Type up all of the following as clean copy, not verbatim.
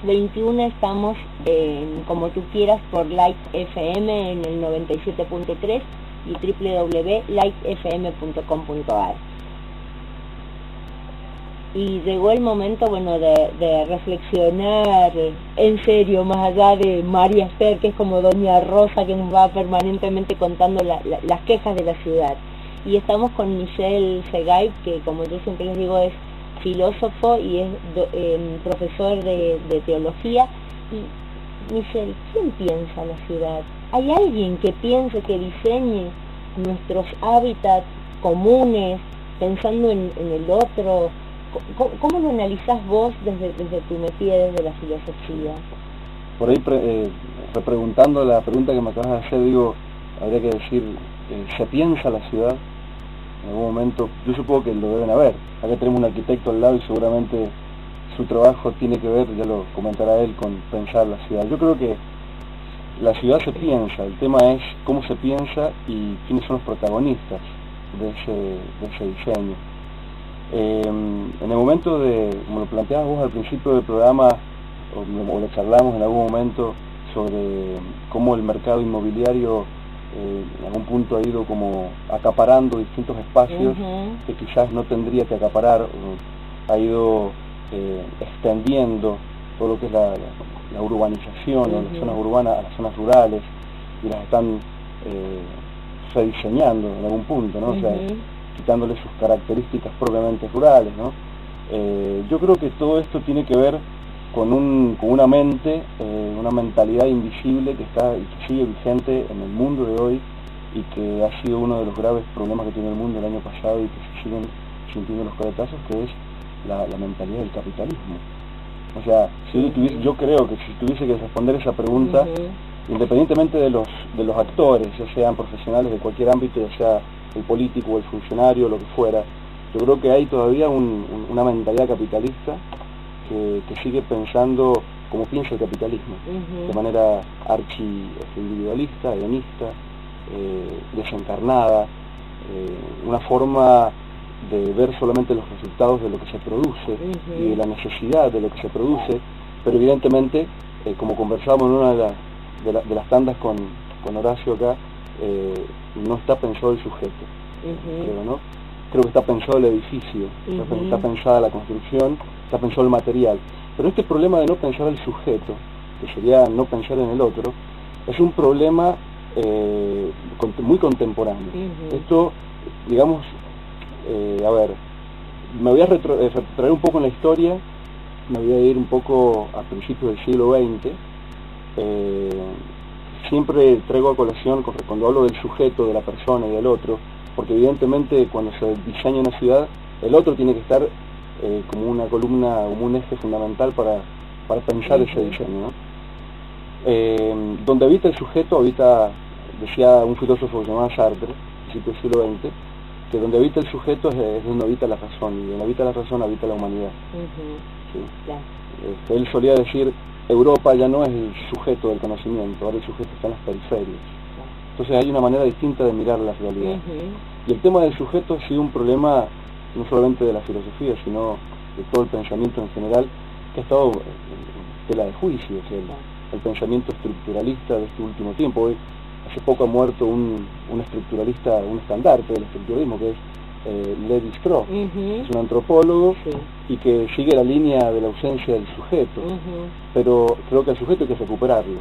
21 estamos como tú quieras por Light FM en el 97.3 y www.lightfm.com.ar. Y llegó el momento, bueno, de reflexionar en serio, más allá de María Esther, que es como Doña Rosa, que nos va permanentemente contando las quejas de la ciudad. Y estamos con Michel Segay, que como yo siempre les digo es filósofo y es profesor de teología. Y Michel, ¿quién piensa la ciudad? ¿Hay alguien que piense, que diseñe nuestros hábitats comunes, pensando en el otro? ¿Cómo lo analizás vos desde tu metida, desde la filosofía? Por ahí, repreguntando la pregunta que me acabas de hacer, digo, habría que decir, ¿se piensa la ciudad? En algún momento, yo supongo que lo deben haber. Acá tenemos un arquitecto al lado y seguramente su trabajo tiene que ver, ya lo comentará él, con pensar la ciudad. Yo creo que la ciudad se piensa, el tema es cómo se piensa y quiénes son los protagonistas de ese diseño. En el momento como lo planteabas vos al principio del programa, o lo charlamos en algún momento sobre cómo el mercado inmobiliario en algún punto ha ido como acaparando distintos espacios que quizás no tendría que acaparar, ha ido extendiendo todo lo que es la urbanización, o las zonas urbanas a las zonas rurales, y las están rediseñando en algún punto, ¿no? O sea, quitándole sus características propiamente rurales, ¿no? Yo creo que todo esto tiene que ver con una mente, una mentalidad invisible que está y que sigue vigente en el mundo de hoy, y que ha sido uno de los graves problemas que tiene el mundo el año pasado y que se siguen sintiendo los coletazos, que es la mentalidad del capitalismo. O sea, yo creo que si tuviese que responder esa pregunta, independientemente de los actores, ya sean profesionales de cualquier ámbito, ya sea el político o el funcionario, lo que fuera, yo creo que hay todavía una mentalidad capitalista que sigue pensando como piensa el capitalismo, de manera archi-individualista, hedonista, desencarnada, una forma de ver solamente los resultados de lo que se produce y de la necesidad de lo que se produce, pero evidentemente, como conversábamos en una de las tandas con Horacio acá, no está pensado el sujeto, creo, ¿no? Creo que está pensado el edificio, está pensada la construcción, está pensado el material. Pero este problema de no pensar el sujeto, que sería no pensar en el otro, es un problema muy contemporáneo. Esto, digamos, a ver, me voy a retraer un poco en la historia, me voy a ir un poco a principios del siglo XX. Siempre traigo a colación cuando hablo del sujeto, de la persona y del otro, porque evidentemente cuando se diseña una ciudad, el otro tiene que estar como una columna, como un eje fundamental para pensar ese diseño, ¿no? Donde habita el sujeto, decía un filósofo que se llamaba Sartre, principio del siglo XX, que donde habita el sujeto es donde habita la razón, y donde habita la razón habita la humanidad. ¿Sí? Él solía decir, Europa ya no es el sujeto del conocimiento, ahora el sujeto está en las periferias. Entonces hay una manera distinta de mirar la realidad. Y el tema del sujeto ha sido un problema no solamente de la filosofía, sino de todo el pensamiento en general, que ha estado en tela de juicio, o sea, el pensamiento estructuralista de este último tiempo. Hoy, hace poco ha muerto un estructuralista, un estandarte del estructuralismo, que es Lévi-Strauss, es un antropólogo y que sigue la línea de la ausencia del sujeto, pero creo que el sujeto hay que recuperarlo,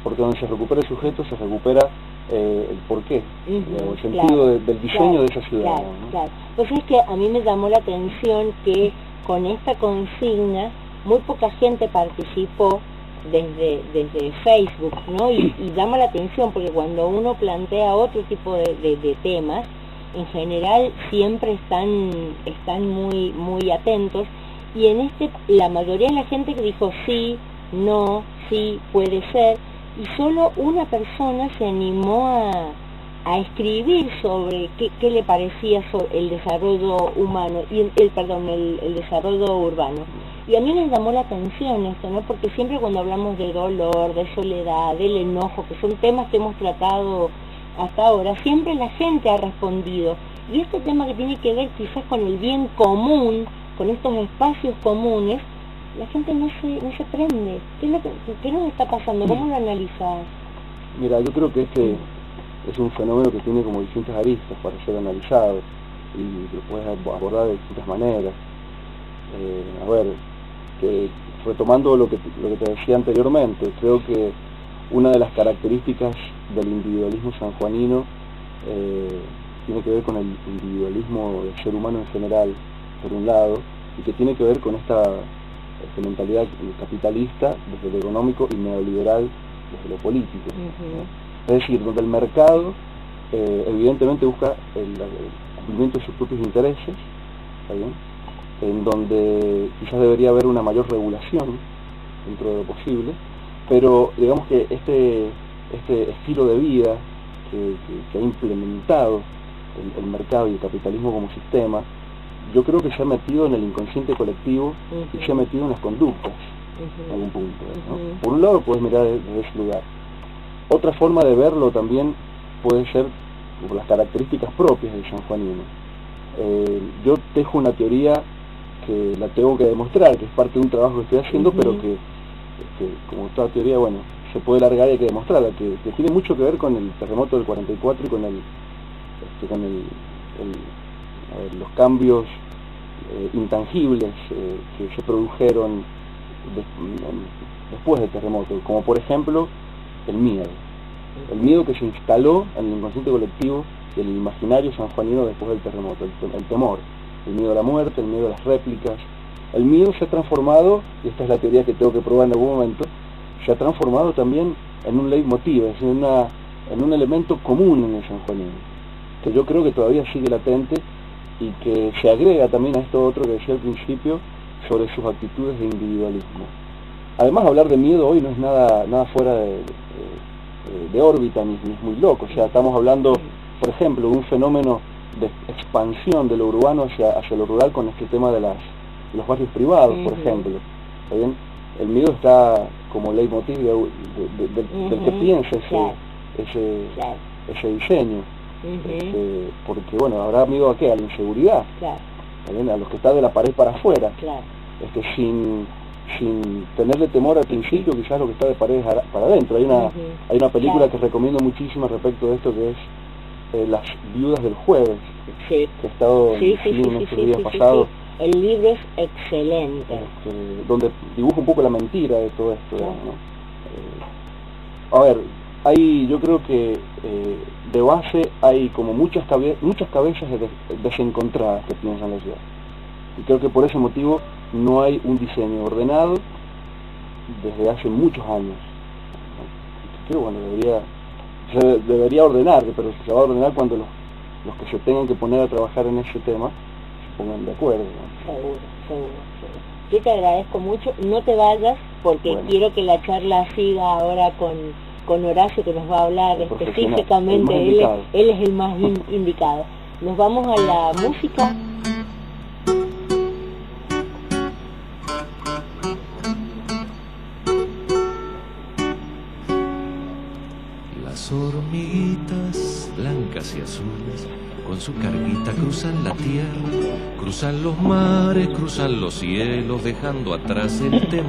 porque donde se recupera el sujeto se recupera el porqué, el sentido del diseño de esa ciudad. Pues es que a mí me llamó la atención que con esta consigna muy poca gente participó desde Facebook, ¿no? Y llama la atención porque cuando uno plantea otro tipo de temas, en general siempre están muy atentos, y en la mayoría de la gente que dijo sí, no, sí, puede ser, y solo una persona se animó a escribir sobre qué le parecía sobre el desarrollo humano y el desarrollo urbano. Y a mí me llamó la atención esto, ¿no? Porque siempre cuando hablamos de dolor, de soledad, del enojo, que son temas que hemos tratado hasta ahora, siempre la gente ha respondido. Y este tema que tiene que ver quizás con el bien común, con estos espacios comunes, la gente no se prende. ¿Qué nos está pasando? ¿Cómo lo analizás? Mira, yo creo que este es un fenómeno que tiene como distintas aristas para ser analizado y lo puedes abordar de distintas maneras. A ver, que retomando lo que te decía anteriormente, creo que una de las características del individualismo sanjuanino tiene que ver con el individualismo del ser humano en general, por un lado, y que tiene que ver con esta mentalidad capitalista desde lo económico y neoliberal desde lo político. ¿No? Es decir, donde el mercado evidentemente busca el cumplimiento de sus propios intereses, ¿está bien? En donde quizás debería haber una mayor regulación dentro de lo posible, pero digamos que este estilo de vida que ha implementado el mercado y el capitalismo como sistema, yo creo que se ha metido en el inconsciente colectivo y se ha metido en las conductas en algún punto, ¿no? Por un lado puedes mirar desde ese lugar. Otra forma de verlo también puede ser por las características propias del sanjuanino. Yo tejo una teoría que la tengo que demostrar, que es parte de un trabajo que estoy haciendo, pero que como toda teoría, bueno, se puede largar y hay que demostrarla, que tiene mucho que ver con el terremoto del 44 y con los cambios intangibles que se produjeron después del terremoto, como por ejemplo el miedo que se instaló en el inconsciente colectivo y el imaginario sanjuanino después del terremoto, el temor, el miedo a la muerte, el miedo a las réplicas. El miedo se ha transformado, y esta es la teoría que tengo que probar en algún momento, se ha transformado también en un leitmotiv, es decir, en un elemento común en el sanjuanino, que yo creo que todavía sigue latente y que se agrega también a esto otro que decía al principio sobre sus actitudes de individualismo. Además, hablar de miedo hoy no es nada fuera de órbita, ni es muy loco. O sea, estamos hablando, por ejemplo, de un fenómeno de expansión de lo urbano hacia lo rural con este tema de los barrios privados, por ejemplo. ¿Está bien? El miedo está como leitmotiv del que piensa ese diseño. Porque, bueno, habrá miedo a qué, a la inseguridad, a los que están de la pared para afuera, sin tenerle temor al principio, quizás lo que está de paredes para adentro. Hay una película que recomiendo muchísimo respecto de esto, que es Las viudas del jueves, que he estado en estos días pasados. El libro es excelente. Donde dibuja un poco la mentira de todo esto, ¿no? A ver, yo creo que de base hay como muchas cabezas desencontradas que piensan la ciudad. Y creo que por ese motivo no hay un diseño ordenado desde hace muchos años. Creo, bueno, se debería ordenar, pero se va a ordenar cuando los que se tengan que poner a trabajar en ese tema se pongan de acuerdo, ¿no? Seguro. Yo te agradezco mucho, no te vayas porque quiero que la charla siga ahora con Horacio, que nos va a hablar específicamente, él es el más indicado. Nos vamos a la música. Las hormiguitas blancas y azules con su carguita cruzan la tierra, cruzan los mares, cruzan los cielos, dejando atrás el temor.